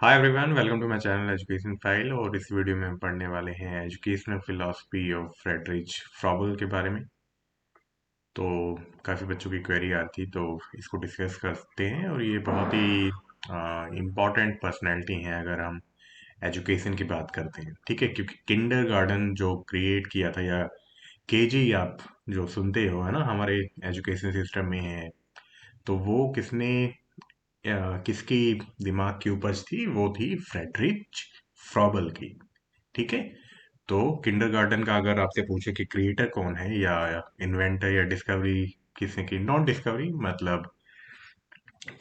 Hi everyone, welcome to my channel education file. और इस video में हम पढ़ने वाले हैं educational philosophy of Friedrich Froebel के बारे में। तो काफ़ी बच्चों की क्वेरी आती, तो इसको डिस्कस करते हैं। और ये बहुत ही इम्पॉर्टेंट पर्सनैलिटी हैं अगर हम एजुकेशन की बात करते हैं, ठीक है। क्योंकि किंडर गार्डन जो क्रिएट किया था, या केजी आप जो सुनते हो, है ना, हमारे एजुकेशन सिस्टम में है, तो वो किसकी दिमाग की उपज थी? वो थी फ्रेडरिच फ्रॉबल की, ठीक है। तो किंडरगार्टन का अगर आपसे पूछे कि क्रिएटर कौन है या इन्वेंटर या डिस्कवरी किसने की, नॉट डिस्कवरी मतलब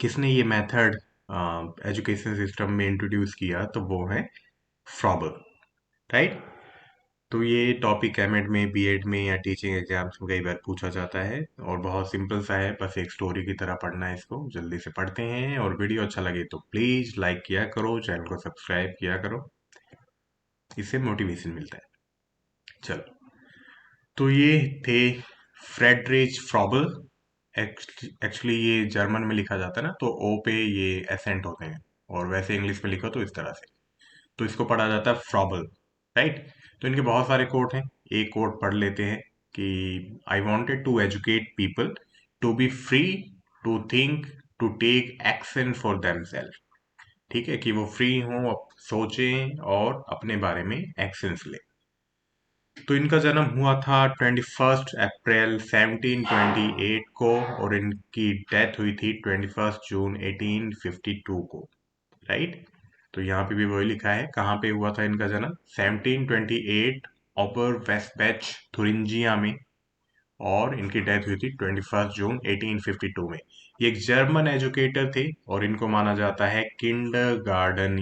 किसने ये मेथड एजुकेशन सिस्टम में इंट्रोड्यूस किया, तो वो है फ्रॉबल, राइट। तो ये टॉपिक एमएड में, बीएड में या टीचिंग एग्जाम्स में कई बार पूछा जाता है। और बहुत सिंपल सा है, बस एक स्टोरी की तरह पढ़ना है इसको। जल्दी से पढ़ते हैं। और वीडियो अच्छा लगे तो प्लीज लाइक किया करो, चैनल को सब्सक्राइब किया करो, इससे मोटिवेशन मिलता है। चलो, तो ये थे फ्रेडरिच फ्रॉबल। एक्चुअली ये जर्मन में लिखा जाता है ना, तो ओ पे ये एसेंट होते हैं। और वैसे इंग्लिश में लिखो तो इस तरह से, तो इसको पढ़ा जाता है फ्रॉबल, राइट। तो इनके बहुत सारे कोट हैं। एक कोट पढ़ लेते हैं कि I wanted to educate people to be free to think, to take action for themselves. ठीक है, कि वो फ्री हों, सोचें और अपने बारे में एक्शंस लें। तो इनका जन्म हुआ था 21 अप्रैल 1728 को, और इनकी डेथ हुई थी 21 जून 1852 को, राइट। तो यहाँ पे भी वही लिखा है कहाँ पे हुआ था इनका जन्म, 1728 ओबर वेस्टबैच थुरिंजिया में। और इनकी डेथ हुई थी 21 जून 1852 में। ये एक जर्मन एजुकेटर थे, और इनको माना जाता है किंडर गार्डन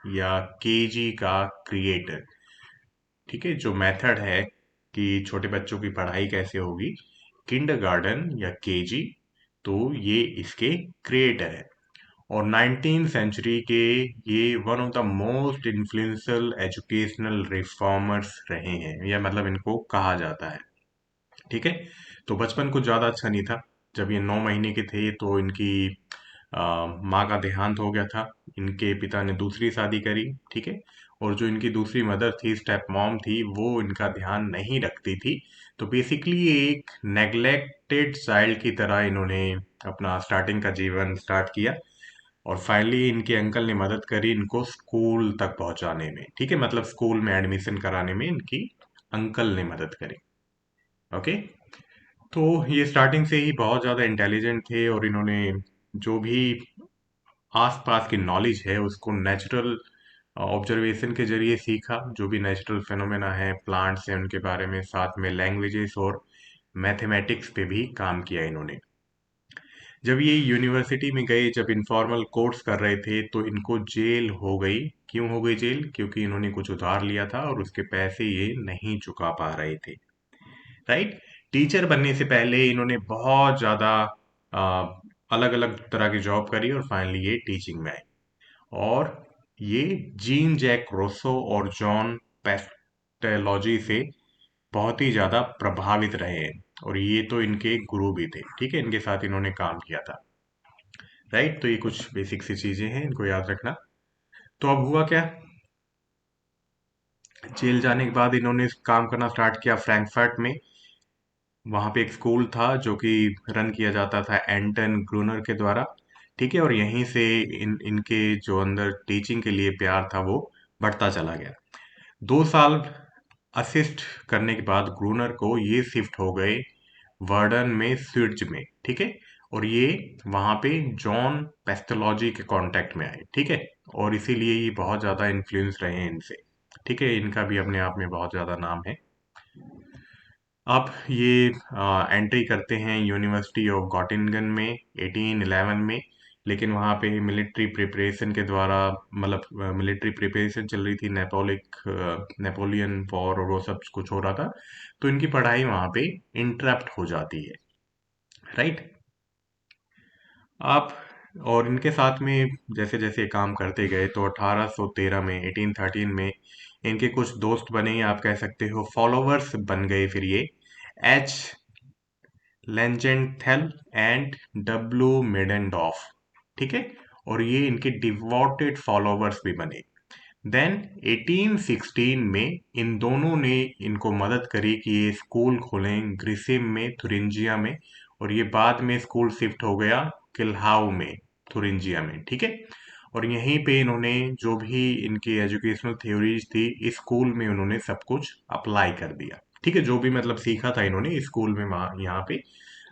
या केजी का क्रिएटर। ठीक है, जो मेथड है कि छोटे बच्चों की पढ़ाई कैसे होगी, किंडरगार्टन या केजी, तो ये इसके क्रिएटर है। और 19th सेंचुरी के ये one of the most influential educational reformers रहे हैं, या मतलब इनको कहा जाता है, ठीक है। तो बचपन कुछ ज़्यादा अच्छा नहीं था। जब ये 9 महीने के थे तो इनकी माँ का देहांत हो गया था। इनके पिता ने दूसरी शादी करी, ठीक है। और जो इनकी दूसरी मदर थी, स्टेप मॉम थी, वो इनका ध्यान नहीं रखती थी। तो बेसिकली एक नेग्लेक्टेड चाइल्ड की तरह इन्होंने अपना स्टार्टिंग का जीवन स्टार्ट किया। और फाइनली इनके अंकल ने मदद करी इनको स्कूल तक पहुंचाने में, ठीक है, मतलब स्कूल में एडमिशन कराने में इनकी अंकल ने मदद करी। ओके। तो ये स्टार्टिंग से ही बहुत ज़्यादा इंटेलिजेंट थे, और इन्होंने जो भी आसपास की नॉलेज है उसको नेचुरल ऑब्जर्वेशन के जरिए सीखा। जो भी नेचुरल फिनोमेना है, प्लांट्स हैं, उनके बारे में, साथ में लैंग्वेजेस और मैथमेटिक्स पे भी काम किया इन्होंने। जब ये यूनिवर्सिटी में गए, जब इनफॉर्मल कोर्स कर रहे थे, तो इनको जेल हो गई। क्यों हो गई जेल? क्योंकि इन्होंने कुछ उधार लिया था और उसके पैसे ये नहीं चुका पा रहे थे, राइट। टीचर बनने से पहले इन्होंने बहुत ज़्यादा अलग अलग तरह की जॉब करी, और फाइनली ये टीचिंग में आए। और ये जीन जैक रोसो और जॉन पेस्टेलॉजी से बहुत ही ज़्यादा प्रभावित रहे हैं। और ये तो इनके गुरु भी थे, ठीक है, इनके साथ इन्होंने काम किया था, राइट। तो ये कुछ बेसिक सी चीज़ें हैं, इनको याद रखना। तो अब हुआ क्या, जेल जाने के बाद इन्होंने काम करना स्टार्ट किया फ्रैंकफर्ट में। वहाँ पे एक स्कूल था जो कि रन किया जाता था एंटन ग्रूनर के द्वारा, ठीक है। और यहीं से इनके जो अंदर टीचिंग के लिए प्यार था वो बढ़ता चला गया। 2 साल असिस्ट करने के बाद ग्रूनर को ये शिफ्ट हो गए वर्डन में, स्विट्ज में, ठीक है। और ये वहाँ पे जॉन पेस्थोलॉजी के कांटेक्ट में आए, ठीक है। और इसीलिए ये बहुत ज़्यादा इन्फ्लुएंस रहे हैं इनसे, ठीक है। इनका भी अपने आप में बहुत ज़्यादा नाम है। आप ये एंट्री करते हैं यूनिवर्सिटी ऑफ गॉटिंगन में 1811 में। लेकिन वहाँ पे मिलिट्री प्रिपरेशन के द्वारा, मतलब मिलिट्री प्रिपरेशन चल रही थी, नेपोलियन वॉर और वो सब कुछ हो रहा था, तो इनकी पढ़ाई वहाँ पे इंटरप्ट हो जाती है, राइट। आप और इनके साथ में जैसे जैसे काम करते गए, तो 1813 में, 1813 में इनके कुछ दोस्त बने, आप कह सकते हो फॉलोवर्स बन गए फिर ये, एच लेंजेंथेल एंड डब्ल्यू मेडेंडॉफ, ठीक है। और ये इनके डिवोटेड फॉलोवर्स भी बने। देन 1816 में इन दोनों ने इनको मदद करी कि ये स्कूल खोलें ग्रिसिम में, थुरिंजिया में, और ये बाद में स्कूल शिफ्ट हो गया किल्हाउ में, थुरिंजिया में, ठीक है। और यहीं पे इन्होंने जो भी इनकी एजुकेशनल थ्योरीज थी इस स्कूल में उन्होंने सब कुछ अप्लाई कर दिया, ठीक है। जो भी मतलब सीखा था इन्होंने स्कूल में वहाँ यहाँ पे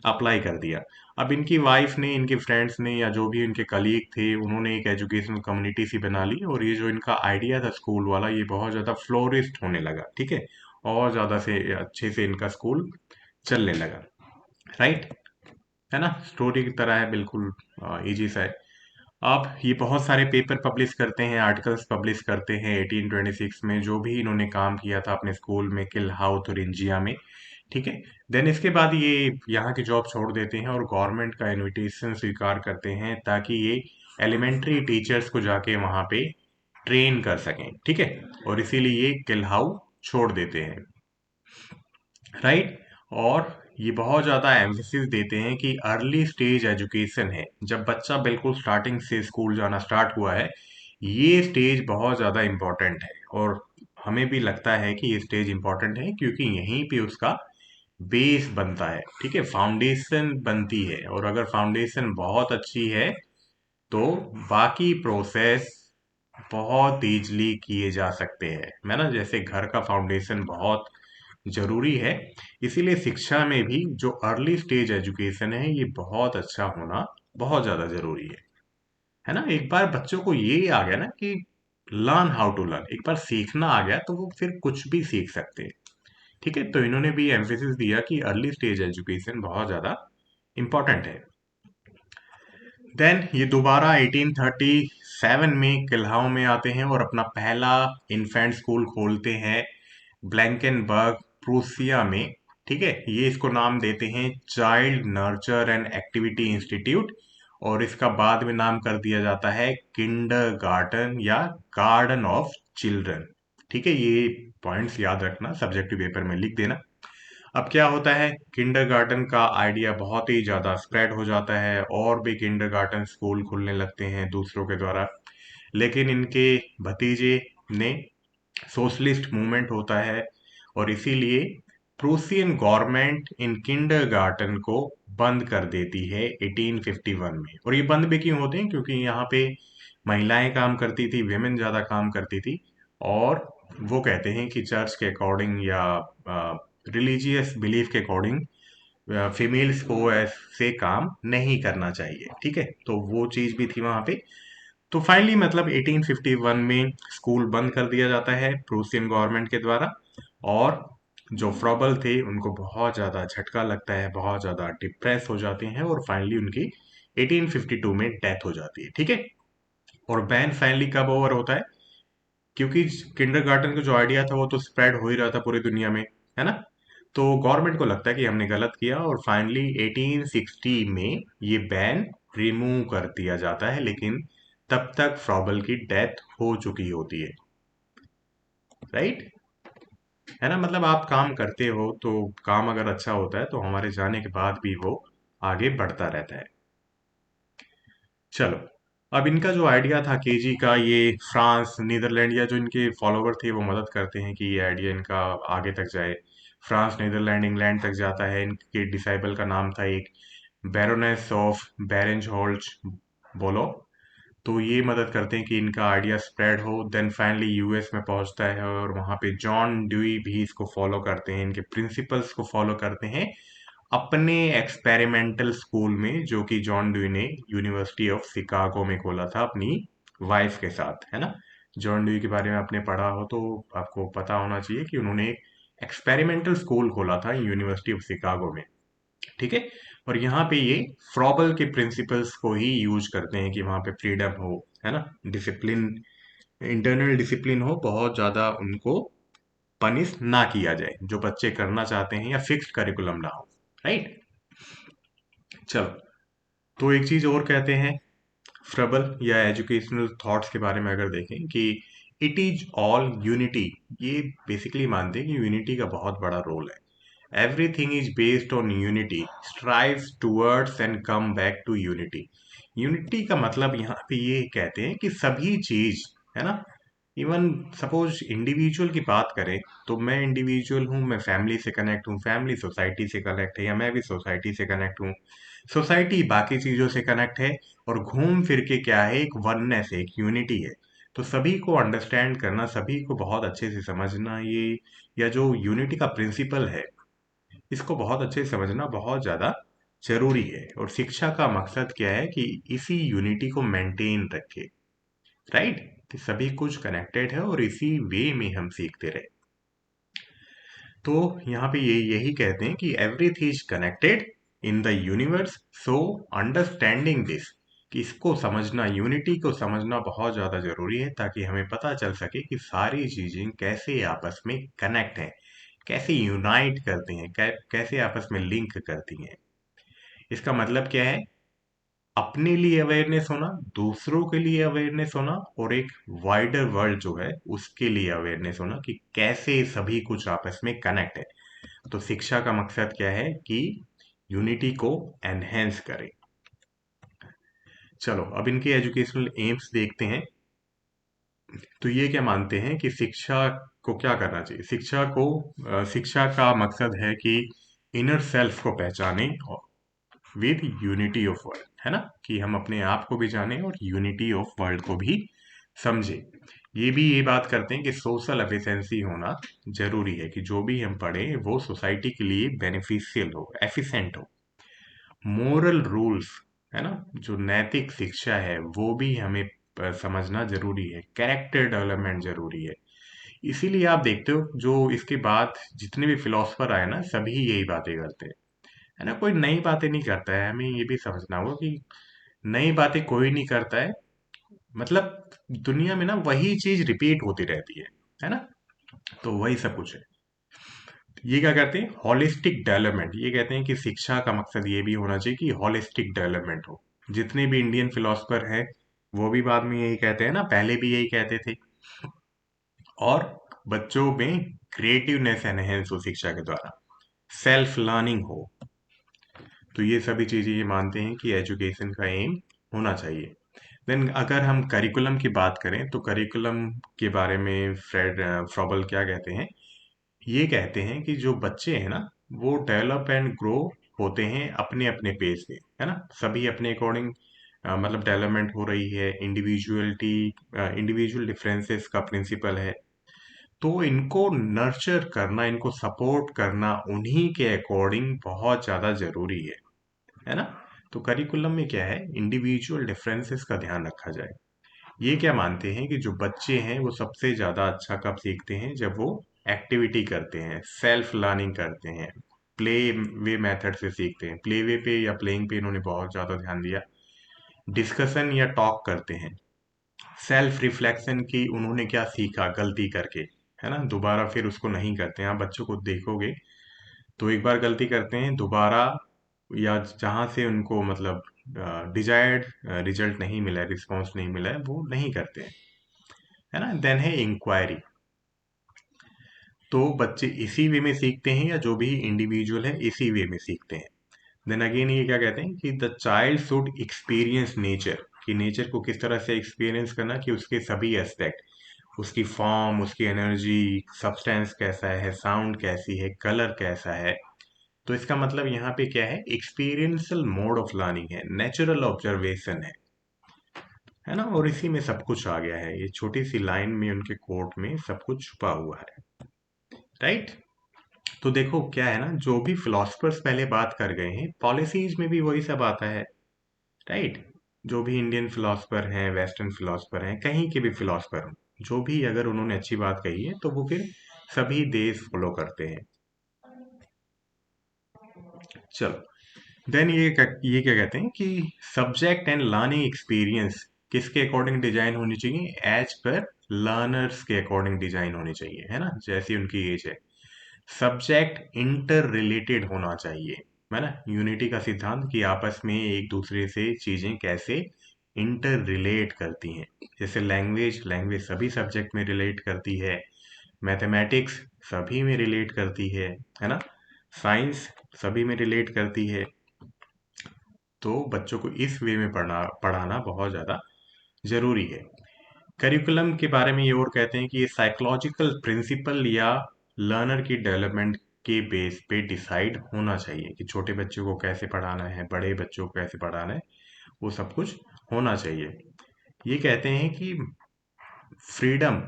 अप्लाई कर दिया। अब इनकी वाइफ ने, इनके फ्रेंड्स ने, या जो भी इनके कलीग थे, उन्होंने एक एजुकेशनल कम्युनिटी सी बना ली, और ये जो इनका आइडिया था स्कूल वाला ये बहुत ज़्यादा फ्लोरिस्ट होने लगा, ठीक है। और ज़्यादा से अच्छे से इनका स्कूल चलने लगा, राइट, है ना। स्टोरी की तरह है, बिल्कुल इजी सा है। अब ये बहुत सारे पेपर पब्लिश करते हैं, आर्टिकल्स पब्लिश करते हैं 1826 में, जो भी इन्होंने काम किया था अपने स्कूल में किल्हाउ थुरिंजिया में, ठीक है। देन इसके बाद ये यहाँ की जॉब छोड़ देते हैं और गवर्नमेंट का इनविटेशन स्वीकार करते हैं ताकि ये एलिमेंट्री टीचर्स को जाके वहाँ पे ट्रेन कर सकें, ठीक है। और इसीलिए ये किल्हाउ छोड़ देते हैं, राइट। और ये बहुत ज़्यादा एम्फेसिस देते हैं कि अर्ली स्टेज एजुकेशन है, जब बच्चा बिल्कुल स्टार्टिंग से स्कूल जाना स्टार्ट हुआ है, ये स्टेज बहुत ज़्यादा इम्पोर्टेंट है। और हमें भी लगता है कि ये स्टेज इम्पोर्टेंट है क्योंकि यहीं पे उसका बेस बनता है, ठीक है, फाउंडेशन बनती है। और अगर फाउंडेशन बहुत अच्छी है तो बाकी प्रोसेस बहुत ईजली किए जा सकते हैं, है ना। जैसे घर का फाउंडेशन बहुत जरूरी है, इसीलिए शिक्षा में भी जो अर्ली स्टेज एजुकेशन है ये बहुत अच्छा होना बहुत ज्यादा जरूरी है ना। एक बार बच्चों को ये आ गया ना कि लर्न हाउ टू लर्न, एक बार सीखना आ गया तो वो फिर कुछ भी सीख सकते हैं, ठीक है। तो इन्होंने भी एम्फेसिस दिया कि अर्ली स्टेज एजुकेशन बहुत ज्यादा इंपॉर्टेंट है। देन ये दोबारा 1837 में किल्हाऊ में आते हैं और अपना पहला इन्फेंट स्कूल खोलते हैं ब्लैंकेनबर्ग, प्रूसिया में, ठीक है। ये इसको नाम देते हैं child nurture and activity institute, और इसका बाद में नाम कर दिया जाता है किंडरगार्टन या गार्डन ऑफ चिल्ड्रन, ठीक है। ये पॉइंट्स याद रखना, सब्जेक्टिव पेपर में लिख देना। अब क्या होता है, किंडरगार्टन का आइडिया बहुत ही ज़्यादा स्प्रेड हो जाता है और भी किंडरगार्टन स्कूल खुलने लगते हैं दूसरों के द्वारा। लेकिन इनके भतीजे ने, सोशलिस्ट मूवमेंट होता है और इसीलिए प्रूसियन गवर्नमेंट इन किंडरगार्टन को बंद कर देती है 1851 में। और ये बंद भी क्यों होते हैं, क्योंकि यहाँ पे महिलाएं काम करती थी, वेमेन ज़्यादा काम करती थी, और वो कहते हैं कि चर्च के अकॉर्डिंग या रिलीजियस बिलीफ के अकॉर्डिंग फीमेल्स को ऐसे काम नहीं करना चाहिए, ठीक है। तो वो चीज़ भी थी वहाँ पे। तो फाइनली मतलब 1851 में स्कूल बंद कर दिया जाता है प्रूसियन गवर्नमेंट के द्वारा। और जो फ्रॉबल थे उनको बहुत ज़्यादा झटका लगता है, बहुत ज़्यादा डिप्रेस हो जाते हैं, और फाइनली उनकी 1852 में डेथ हो जाती है, ठीक है। और बैन फाइनली कब ओवर होता है, क्योंकि किंडरगार्टन का जो आइडिया था वो तो स्प्रेड हो ही रहा था पूरी दुनिया में, है ना। तो गवर्नमेंट को लगता है कि हमने गलत किया, और फाइनली 1860 में ये बैन रिमूव कर दिया जाता है। लेकिन तब तक फ्रॉबल की डेथ हो चुकी होती है, राइट, है ना। मतलब आप काम करते हो तो काम अगर अच्छा होता है तो हमारे जाने के बाद भी वो आगे बढ़ता रहता है। चलो, अब इनका जो आइडिया था केजी का, ये फ्रांस, नीदरलैंड, या जो इनके फॉलोवर थे वो मदद करते हैं कि ये आइडिया इनका आगे तक जाए। फ्रांस, नीदरलैंड, इंग्लैंड तक जाता है। इनके डिसाइबल का नाम था एक बैरोनेस ऑफ बैरेंजहोल्च बोलो। तो ये मदद करते हैं कि इनका आइडिया स्प्रेड हो। देन फाइनली यूएस में पहुंचता है और वहाँ पे जॉन ड्यूई भी इसको फॉलो करते हैं, इनके प्रिंसिपल्स को फॉलो करते हैं अपने एक्सपेरिमेंटल स्कूल में, जो कि जॉन ड्यूई ने यूनिवर्सिटी ऑफ शिकागो में खोला था अपनी वाइफ के साथ, है ना। जॉन ड्यूई के बारे में आपने पढ़ा हो तो आपको पता होना चाहिए कि उन्होंने एक एक्सपेरिमेंटल स्कूल खोला था यूनिवर्सिटी ऑफ शिकागो में, ठीक है। और यहाँ पे ये फ्रॉबल के प्रिंसिपल्स को ही यूज करते हैं कि वहाँ पे फ्रीडम हो, है ना, डिसिप्लिन, इंटरनल डिसिप्लिन हो, बहुत ज़्यादा उनको पनिश ना किया जाए जो बच्चे करना चाहते हैं, या फिक्स्ड करिकुलम ना हो, राइट। चलो, तो एक चीज़ और कहते हैं फ्रबल या एजुकेशनल थॉट्स के बारे में अगर देखें कि इट इज ऑल यूनिटी। ये बेसिकली मानते हैं कि यूनिटी का बहुत बड़ा रोल है। Everything is based on unity, strives towards and come back to unity. Unity का मतलब यहाँ पे ये कहते हैं कि सभी चीज, है ना, इवन सपोज इंडिविजुअल की बात करें, तो मैं इंडिविजुअल हूँ, मैं फैमिली से कनेक्ट हूँ, फैमिली सोसाइटी से कनेक्ट है, या मैं भी सोसाइटी से कनेक्ट हूँ, सोसाइटी बाकी चीजों से कनेक्ट है, और घूम फिर के क्या है, एक वननेस है, एक यूनिटी है। तो सभी को अंडरस्टैंड करना, सभी को बहुत अच्छे से समझना, ये या जो यूनिटी का प्रिंसिपल है, इसको बहुत अच्छे से समझना बहुत ज़्यादा ज़रूरी है। और शिक्षा का मकसद क्या है कि इसी यूनिटी को मेंटेन रखे, राइट, कि सभी कुछ कनेक्टेड है और इसी वे में हम सीखते रहे। तो यहाँ पे ये यही कहते हैं कि everything is connected in the universe, so understanding this, कि इसको समझना, यूनिटी को समझना बहुत ज़्यादा ज़रूरी है, ताकि हमें पता चल सके कि सारी चीज़ें कैसे आपस में कनेक्ट हैं, कैसे यूनाइट करती हैं, कैसे आपस में लिंक करती हैं। इसका मतलब क्या है, अपने लिए अवेयरनेस होना, दूसरों के लिए अवेयरनेस होना, और एक वाइडर वर्ल्ड जो है उसके लिए अवेयरनेस होना, कि कैसे सभी कुछ आपस में कनेक्ट है। तो शिक्षा का मकसद क्या है कि यूनिटी को एनहेंस करे। चलो अब इनके एजुकेशनल एम्स देखते हैं। तो ये क्या मानते हैं कि शिक्षा को क्या करना चाहिए, शिक्षा का मकसद है कि इनर सेल्फ को पहचाने विद यूनिटी ऑफ वर्ल्ड, है ना, कि हम अपने आप को भी जानें और यूनिटी ऑफ वर्ल्ड को भी समझें। ये बात करते हैं कि सोशल एफिशिएंसी होना जरूरी है, कि जो भी हम पढ़ें वो सोसाइटी के लिए बेनिफिशियल हो, एफिशिएंट हो। मोरल रूल्स, है ना, जो नैतिक शिक्षा है वो भी हमें समझना जरूरी है। कैरेक्टर डेवलपमेंट जरूरी है। इसीलिए आप देखते हो जो इसके बाद जितने भी फिलोसफर आए ना, सभी यही बातें करते हैं, है ना, कोई नई बातें नहीं करता है। हमें ये भी समझना होगा कि नई बातें कोई नहीं करता है, मतलब दुनिया में ना वही चीज रिपीट होती रहती है ना, तो वही सब कुछ है। ये क्या कहते हैं, हॉलिस्टिक डेवलपमेंट, ये कहते हैं कि शिक्षा का मकसद ये भी होना चाहिए कि हॉलिस्टिक डेवलपमेंट हो। जितने भी इंडियन फिलोसफर हैं वो भी बाद में यही कहते हैं ना, पहले भी यही कहते थे। और बच्चों में क्रिएटिवनेस एनहेंस हो शिक्षा के द्वारा, सेल्फ लर्निंग हो। तो ये सभी चीजें ये मानते हैं कि एजुकेशन का एम होना चाहिए। देन अगर हम करिकुलम की बात करें, तो करिकुलम के बारे में फ्रॉबल क्या कहते हैं, ये कहते हैं कि जो बच्चे हैं ना, वो डेवलप एंड ग्रो होते हैं अपने अपने पेस पे, है ना, सभी अपने अकॉर्डिंग, मतलब डेवलपमेंट हो रही है। इंडिविजुअल डिफरेंसेस का प्रिंसिपल है। तो इनको नर्चर करना, इनको सपोर्ट करना उन्हीं के अकॉर्डिंग बहुत ज़्यादा ज़रूरी है ना। तो करिकुलम में क्या है, इंडिविजुअल डिफरेंसेस का ध्यान रखा जाए। ये क्या मानते हैं कि जो बच्चे हैं वो सबसे ज़्यादा अच्छा कब सीखते हैं, जब वो एक्टिविटी करते हैं, सेल्फ लर्निंग करते हैं, प्ले वे मेथड से सीखते हैं। प्ले वे पे या प्लेइंग पे इन्होंने बहुत ज़्यादा ध्यान दिया। डिस्कशन या टॉक करते हैं। सेल्फ रिफ्लेक्शन की उन्होंने क्या सीखा गलती करके, है ना, दोबारा फिर उसको नहीं करते हैं। आप बच्चों को देखोगे तो एक बार गलती करते हैं, दोबारा या जहाँ से उनको मतलब डिजायर्ड रिजल्ट नहीं मिला है, रिस्पॉन्स नहीं मिला है, वो नहीं करते हैं, है ना। देन है इंक्वायरी। तो बच्चे इसी वे में सीखते हैं, या जो भी इंडिविजुअल है इसी वे में सीखते हैं। देन अगेन ये क्या कहते हैं कि the child should experience nature, कि नेचर को किस तरह से एक्सपीरियंस करना, कि उसके सभी एस्पेक्ट, उसकी फॉर्म, उसकी एनर्जी, सब्सटेंस कैसा है, साउंड कैसी है, कलर कैसा है। तो इसका मतलब यहाँ पे क्या है, एक्सपीरियंशियल मोड ऑफ लर्निंग है, नेचुरल ऑब्जर्वेशन है ना। और इसी में सब कुछ आ गया है, ये छोटी सी लाइन में उनके कोट में सब कुछ छुपा हुआ है, राइट। तो देखो क्या है ना, जो भी फिलोसफर्स पहले बात कर गए हैं, पॉलिसीज में भी वही सब आता है, राइट। जो भी इंडियन फिलोसफर हैं, वेस्टर्न फिलोसफर हैं, कहीं के भी फिलोसफर हों, जो भी अगर उन्होंने अच्छी बात कही है तो वो फिर सभी देश फॉलो करते हैं। चलो देन ये क्या कहते हैं कि सब्जेक्ट एंड लर्निंग एक्सपीरियंस किसके अकॉर्डिंग डिजाइन होनी चाहिए, एज पर लर्नर्स के अकॉर्डिंग डिजाइन होनी चाहिए, है ना, जैसी उनकी एज है। सब्जेक्ट इंटर रिलेटेड होना चाहिए, है ना, यूनिटी का सिद्धांत, कि आपस में एक दूसरे से चीजें कैसे इंटर रिलेट करती हैं। जैसे लैंग्वेज, लैंग्वेज सभी सब्जेक्ट में रिलेट करती है। मैथमेटिक्स सभी में रिलेट करती है ना। साइंस सभी में रिलेट करती है। तो बच्चों को इस वे में पढ़ाना बहुत ज़्यादा ज़रूरी है। करिकुलम के बारे में ये और कहते हैं कि ये साइकोलॉजिकल प्रिंसिपल या लर्नर की डेवलपमेंट के बेस पे डिसाइड होना चाहिए कि छोटे बच्चों को कैसे पढ़ाना है, बड़े बच्चों को कैसे पढ़ाना है, वो सब कुछ होना चाहिए। ये कहते हैं कि फ्रीडम,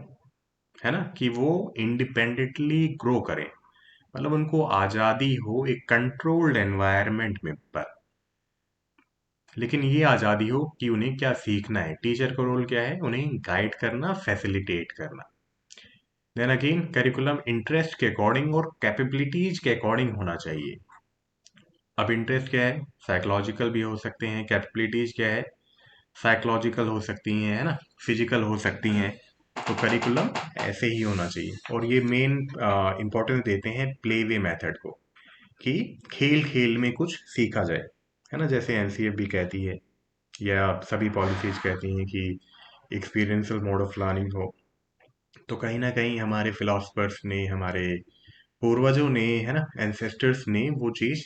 है ना, कि वो इंडिपेंडेंटली ग्रो करें, मतलब उनको आज़ादी हो एक कंट्रोल्ड एनवायरनमेंट में, पर लेकिन ये आज़ादी हो कि उन्हें क्या सीखना है। टीचर का रोल क्या है? उन्हें गाइड करना, फैसिलिटेट करना। देन अगेन करिकुलम इंटरेस्ट के अकॉर्डिंग और कैपेबिलिटीज के अकॉर्डिंग होना चाहिए। अब इंटरेस्ट क्या है? साइकोलॉजिकल भी हो सकते हैं। कैपेबिलिटीज क्या है? साइकोलॉजिकल हो सकती हैं, है ना, फिजिकल हो सकती हैं। तो करिकुलम ऐसे ही होना चाहिए, और ये मेन इंपॉर्टेंस देते हैं प्ले वे मेथड को, कि खेल खेल में कुछ सीखा जाए, है ना, जैसे एनसीएफ भी कहती है या सभी पॉलिसीज कहती हैं कि एक्सपीरियंशियल मोड ऑफ लर्निंग हो। तो कहीं ना कहीं हमारे फिलोसफर्स ने, हमारे पूर्वजों ने, है ना, एंसेस्टर्स ने वो चीज़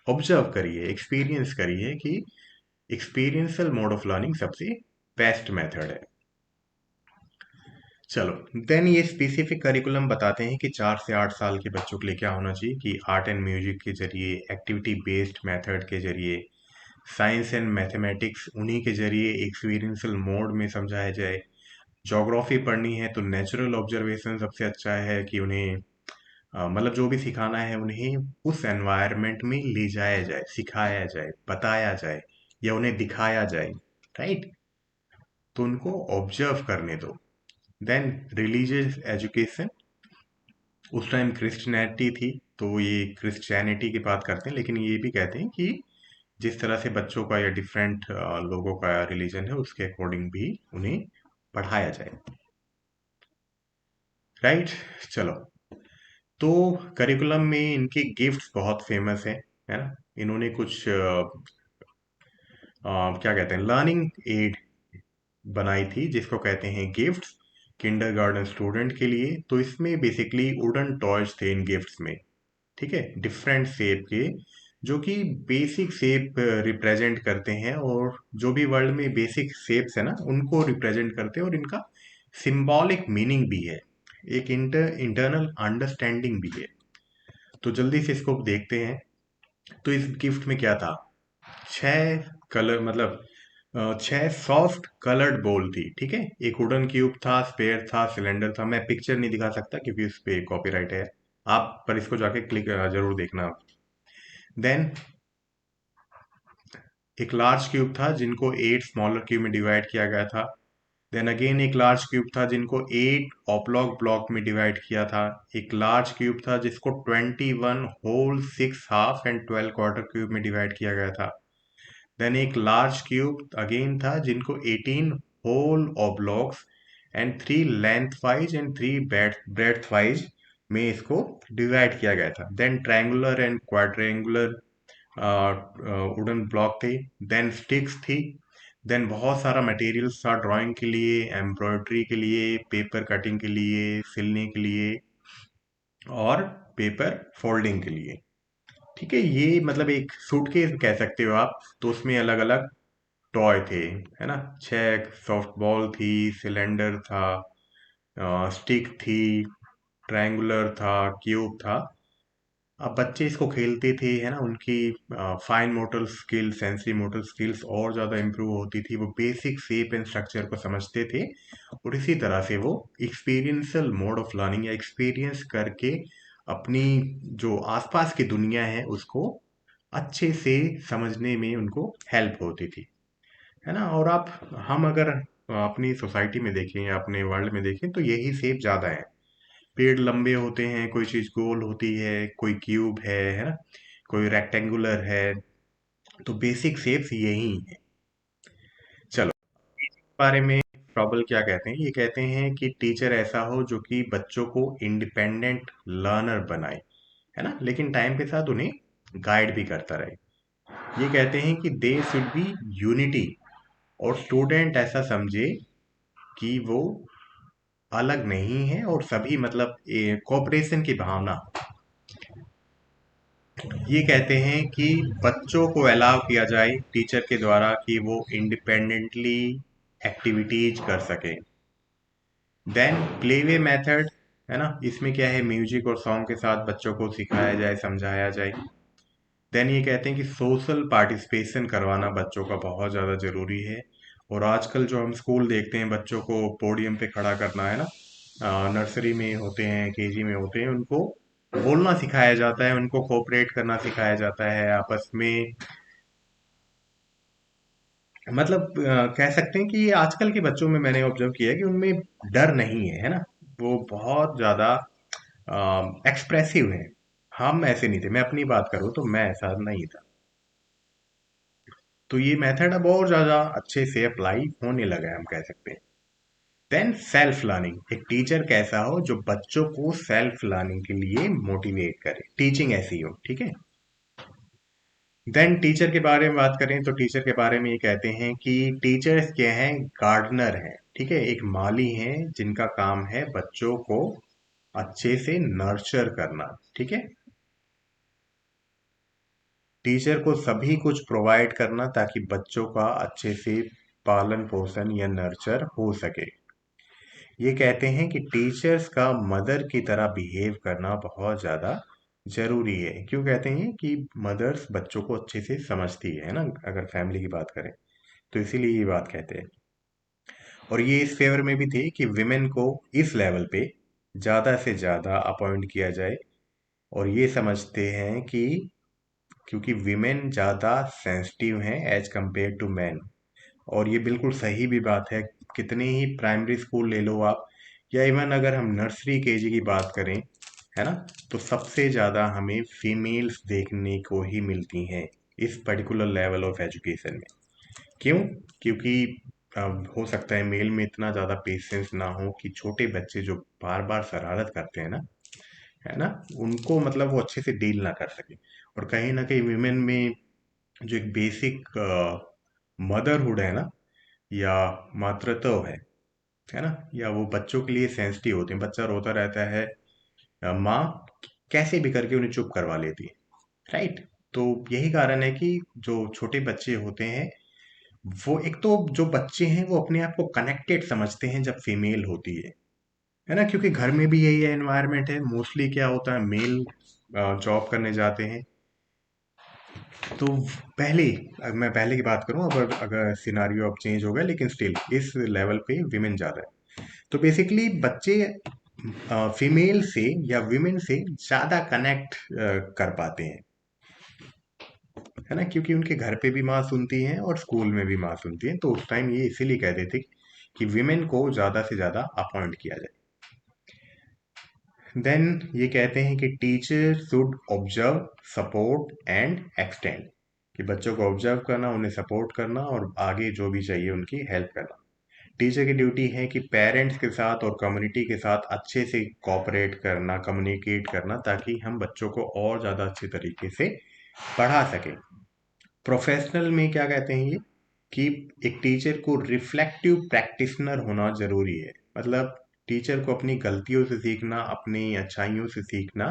ऑब्जर्व करी है, एक्सपीरियंस करी है कि एक्सपीरियंशियल मोड ऑफ लर्निंग सबसे बेस्ट मेथड है। चलो, देन ये स्पेसिफिक करिकुलम बताते हैं कि 4 से 8 साल के बच्चों के लिए क्या होना चाहिए, कि आर्ट एंड म्यूजिक के जरिए, एक्टिविटी बेस्ड मेथड के जरिए, साइंस एंड मैथमेटिक्स उन्हीं के जरिए एक्सपीरियंशियल मोड में समझाया जाए। ज्योग्राफी पढ़नी है तो नेचुरल ऑब्जर्वेशन सबसे अच्छा है, कि उन्हें मतलब जो भी सिखाना है उन्हें उस एनवायरनमेंट में ले जाया जाए, सिखाया जाए, बताया जाए, या उन्हें दिखाया जाए, राइट। तो उनको ऑब्जर्व करने दो। देन रिलीजियस एजुकेशन, उस टाइम क्रिश्चियनिटी थी, तो ये क्रिश्चियनिटी की बात करते हैं, लेकिन ये भी कहते हैं कि जिस तरह से बच्चों का या डिफरेंट लोगों का रिलीजन है उसके अकॉर्डिंग भी उन्हें पढ़ाया जाए, राइट। चलो, तो करिकुलम में इनके गिफ्ट्स बहुत फेमस है ना। इन्होंने कुछ क्या कहते हैं, लर्निंग एड बनाई थी जिसको कहते हैं गिफ्ट्स, किंडरगार्टन स्टूडेंट के लिए। तो इसमें बेसिकली वुडन टॉयज थे इन गिफ्ट्स में, ठीक है, डिफरेंट शेप के, जो कि बेसिक शेप रिप्रेजेंट करते हैं, और जो भी वर्ल्ड में बेसिक शेप्स है ना उनको रिप्रेजेंट करते हैं, और इनका सिंबॉलिक मीनिंग भी है, एक इंटरनल अंडरस्टैंडिंग भी है। तो जल्दी से इसको देखते हैं। तो इस गिफ्ट में क्या था? 6 कलर, मतलब 6 सॉफ्ट कलर्ड बॉल थी, ठीक है। एक वुडन क्यूब था, स्पेयर था, सिलेंडर था। मैं पिक्चर नहीं दिखा सकता क्योंकि उस पे कॉपीराइट है, आप पर इसको जाके क्लिक जरूर देखना। देन एक लार्ज क्यूब था जिनको 8 स्मॉलर क्यूब में डिवाइड किया गया था। देन अगेन एक लार्ज क्यूब था जिनको 8 ऑब्लॉक ब्लॉक में डिवाइड किया था। एक लार्ज क्यूब था जिसको 21 whole 6 half and 12 quarter cube में डिवाइड किया गया था। देन एक लार्ज क्यूब अगेन था जिनको 18 होल ऑब्लॉक्स and 3 length wise and 3 breadth wise में इसको डिवाइड किया गया था। Then triangular and quadrangular wooden block थे। देन स्टिक्स थी। देन बहुत सारा मटेरियल्स था, ड्राइंग के लिए, एम्ब्रॉयडरी के लिए, पेपर कटिंग के लिए, सिलने के लिए, और पेपर फोल्डिंग के लिए, ठीक है। ये मतलब एक सूटकेस कह सकते हो आप। तो उसमें अलग अलग टॉय थे, है ना। 6 सॉफ्ट बॉल थी, सिलेंडर था, स्टिक थी, ट्रायंगुलर था, क्यूब था। अब बच्चे इसको खेलते थे, है ना, उनकी fine motor skills, sensory motor skills और ज़्यादा इम्प्रूव होती थी, वो बेसिक शेप एंड स्ट्रक्चर को समझते थे, और इसी तरह से वो एक्सपीरियंशियल मोड ऑफ लर्निंग या एक्सपीरियंस करके अपनी जो आसपास की दुनिया है उसको अच्छे से समझने में उनको हेल्प होती थी, है ना। और आप, हम अगर अपनी सोसाइटी में देखें या अपने वर्ल्ड में देखें तो यही शेप ज़्यादा है। पेड़ लंबे होते हैं, कोई चीज़ गोल होती है, कोई क्यूब है ना, कोई रेक्टेंगुलर है। तो बेसिक शेप्स यही है। चलो, बारे में प्रॉबल क्या कहते हैं? ये कहते हैं कि टीचर ऐसा हो जो कि बच्चों को इंडिपेंडेंट लर्नर बनाए, है ना, लेकिन टाइम के साथ उन्हें गाइड भी करता रहे। ये कहते हैं कि दे शुड बी यूनिटी, और स्टूडेंट ऐसा समझे कि वो अलग नहीं है, और सभी मतलब कोऑपरेशन की भावना, ये कहते हैं कि बच्चों को अलाउ किया जाए टीचर के द्वारा कि वो इंडिपेंडेंटली एक्टिविटीज कर सके। देन प्लेवे मेथड, है ना, इसमें क्या है, म्यूजिक और सॉन्ग के साथ बच्चों को सिखाया जाए, समझाया जाए। देन ये कहते हैं कि सोशल पार्टिसिपेशन करवाना बच्चों का बहुत ज़्यादा ज़रूरी है। और आजकल जो हम स्कूल देखते हैं बच्चों को पोडियम पे खड़ा करना, है ना, नर्सरी में होते हैं, केजी में होते हैं, उनको बोलना सिखाया जाता है, उनको कोऑपरेट करना सिखाया जाता है आपस में। मतलब कह सकते हैं कि आजकल के बच्चों में मैंने ऑब्जर्व किया है कि उनमें डर नहीं है, है ना, वो बहुत ज़्यादा एक्सप्रेसिव हैं। हम ऐसे नहीं थे, मैं अपनी बात करूँ तो मैं ऐसा नहीं था। तो ये मेथड अब और ज़्यादा अच्छे से अप्लाई होने लगा है, हम कह सकते हैं। देन सेल्फ लर्निंग, एक टीचर कैसा हो जो बच्चों को सेल्फ लर्निंग के लिए मोटिवेट करे, टीचिंग ऐसी हो, ठीक है। देन टीचर के बारे में बात करें तो टीचर के बारे में ये कहते हैं कि टीचर्स क्या हैं, गार्डनर हैं, ठीक है, एक माली हैं जिनका काम है बच्चों को अच्छे से नर्चर करना, ठीक है। टीचर को सभी कुछ प्रोवाइड करना ताकि बच्चों का अच्छे से पालन पोषण या नर्चर हो सके। ये कहते हैं कि टीचर्स का मदर की तरह बिहेव करना बहुत ज़्यादा ज़रूरी है। क्यों कहते हैं कि मदर्स बच्चों को अच्छे से समझती है ना, अगर फैमिली की बात करें तो इसीलिए ये बात कहते हैं। और ये इस फेवर में भी थे कि विमेन को इस लेवल पे ज़्यादा से ज़्यादा अपॉइंट किया जाए। और ये समझते हैं कि क्योंकि विमेन ज़्यादा सेंसिटिव हैं एज कंपेयर टू मैन। और ये बिल्कुल सही भी बात है। कितने ही प्राइमरी स्कूल ले लो आप, या इवन अगर हम नर्सरी केजी की बात करें, है ना, तो सबसे ज़्यादा हमें फीमेल्स देखने को ही मिलती हैं इस पर्टिकुलर लेवल ऑफ एजुकेशन में। क्यों? क्योंकि हो सकता है मेल में इतना ज़्यादा पेशेंस ना हो कि छोटे बच्चे जो बार बार शरारत करते हैं ना, है ना, उनको मतलब वो अच्छे से डील ना कर सके। और कहीं ना कहीं विमेन में जो एक बेसिक मदरहुड है ना, या मातृत्व है ना, या वो बच्चों के लिए सेंसिटिव होते हैं। बच्चा रोता रहता है, माँ कैसे भी करके उन्हें चुप करवा लेती है, राइट। तो यही कारण है कि जो छोटे बच्चे होते हैं, वो एक तो जो बच्चे हैं वो अपने आप को कनेक्टेड समझते हैं जब फीमेल होती है ना, क्योंकि घर में भी यही एनवायरनमेंट है। मोस्टली क्या होता है, मेल जॉब करने जाते हैं। तो पहले, अगर मैं पहले की बात करूं, अगर अगर सिनारियो अब चेंज हो गया, लेकिन स्टिल इस लेवल पे विमेन ज़्यादा है। तो बेसिकली बच्चे फीमेल से या विमेन से ज़्यादा कनेक्ट कर पाते हैं, है ना, क्योंकि उनके घर पे भी माँ सुनती हैं और स्कूल में भी माँ सुनती हैं। तो उस टाइम ये इसीलिए कहते थे कि विमेन को ज़्यादा से ज़्यादा अपॉइंट किया जाए। देन ये कहते हैं कि teacher should observe, support and extend, कि बच्चों को ऑब्जर्व करना, उन्हें सपोर्ट करना और आगे जो भी चाहिए उनकी हेल्प करना। टीचर की ड्यूटी है कि पेरेंट्स के साथ और कम्युनिटी के साथ अच्छे से कोऑपरेट करना, कम्युनिकेट करना, ताकि हम बच्चों को और ज़्यादा अच्छे तरीके से पढ़ा सकें। प्रोफेशनल में क्या कहते हैं ये, कि एक टीचर को रिफ्लेक्टिव प्रैक्टिशनर होना ज़रूरी है। मतलब टीचर को अपनी गलतियों से सीखना, अपनी अच्छाइयों से सीखना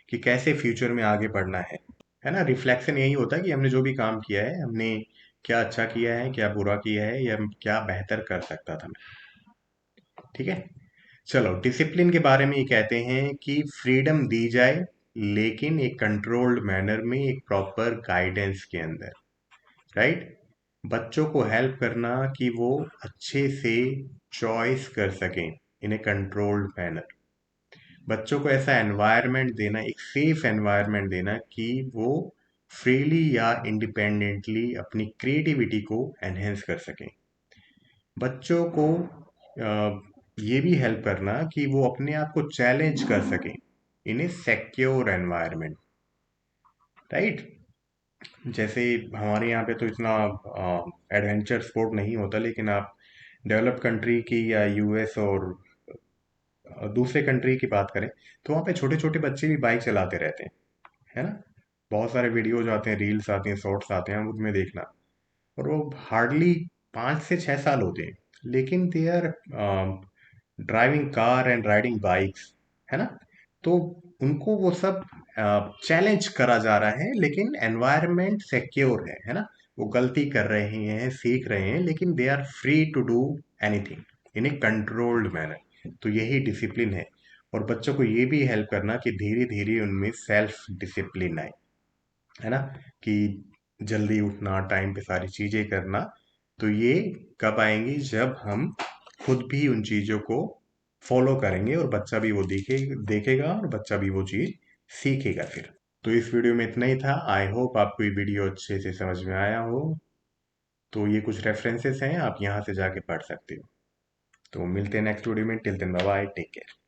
कि कैसे फ्यूचर में आगे बढ़ना है ना। रिफ्लेक्शन यही होता है कि हमने जो भी काम किया है, हमने क्या अच्छा किया है, क्या बुरा किया है, या क्या बेहतर कर सकता था मैं, ठीक है। चलो, डिसिप्लिन के बारे में ये कहते हैं कि फ्रीडम दी जाए, लेकिन एक कंट्रोल्ड मैनर में, एक प्रॉपर गाइडेंस के अंदर, राइट। बच्चों को हेल्प करना कि वो अच्छे से चॉइस कर सकें इन ए कंट्रोल्ड मैनर। बच्चों को ऐसा एनवायरनमेंट देना, एक सेफ एनवायरनमेंट देना कि वो फ्रीली या इंडिपेंडेंटली अपनी क्रिएटिविटी को एनहेंस कर सकें। बच्चों को ये भी हेल्प करना कि वो अपने आप को चैलेंज कर सकें इन ए सिक्योर एनवायरनमेंट, राइट। जैसे हमारे यहाँ पे तो इतना एडवेंचर स्पोर्ट नहीं होता, लेकिन आप डेवलप्ड कंट्री की या यूएस और दूसरे कंट्री की बात करें, तो वहाँ पे छोटे छोटे बच्चे भी बाइक चलाते रहते हैं, है ना। बहुत सारे वीडियोज आते हैं, रील्स आती हैं, शॉर्ट्स आते हैं, उनमें देखना। और वो हार्डली 5 से 6 साल होते हैं, लेकिन they are driving car and riding bikes, है ना। तो उनको वो सब चैलेंज करा जा रहा है, लेकिन एनवायरनमेंट सिक्योर है ना। वो गलती कर रहे हैं, सीख रहे हैं, लेकिन they are free to do anything in a controlled manner. तो यही डिसिप्लिन है। और बच्चों को ये भी हेल्प करना कि धीरे धीरे उनमें सेल्फ डिसिप्लिन आए, है ना, कि जल्दी उठना, टाइम पे सारी चीजें करना। तो ये कब आएंगी, जब हम खुद भी उन चीजों को फॉलो करेंगे, और बच्चा भी वो देखेगा, और बच्चा भी वो चीज सीखेगा फिर। तो इस वीडियो में इतना ही था। आई होप आपको ये वीडियो अच्छे से समझ में आया हो। तो ये कुछ रेफरेंसेस हैं, आप यहाँ से जाके पढ़ सकते हो। तो मिलते हैं नेक्स्ट वीडियो में। Till then bye bye, take care.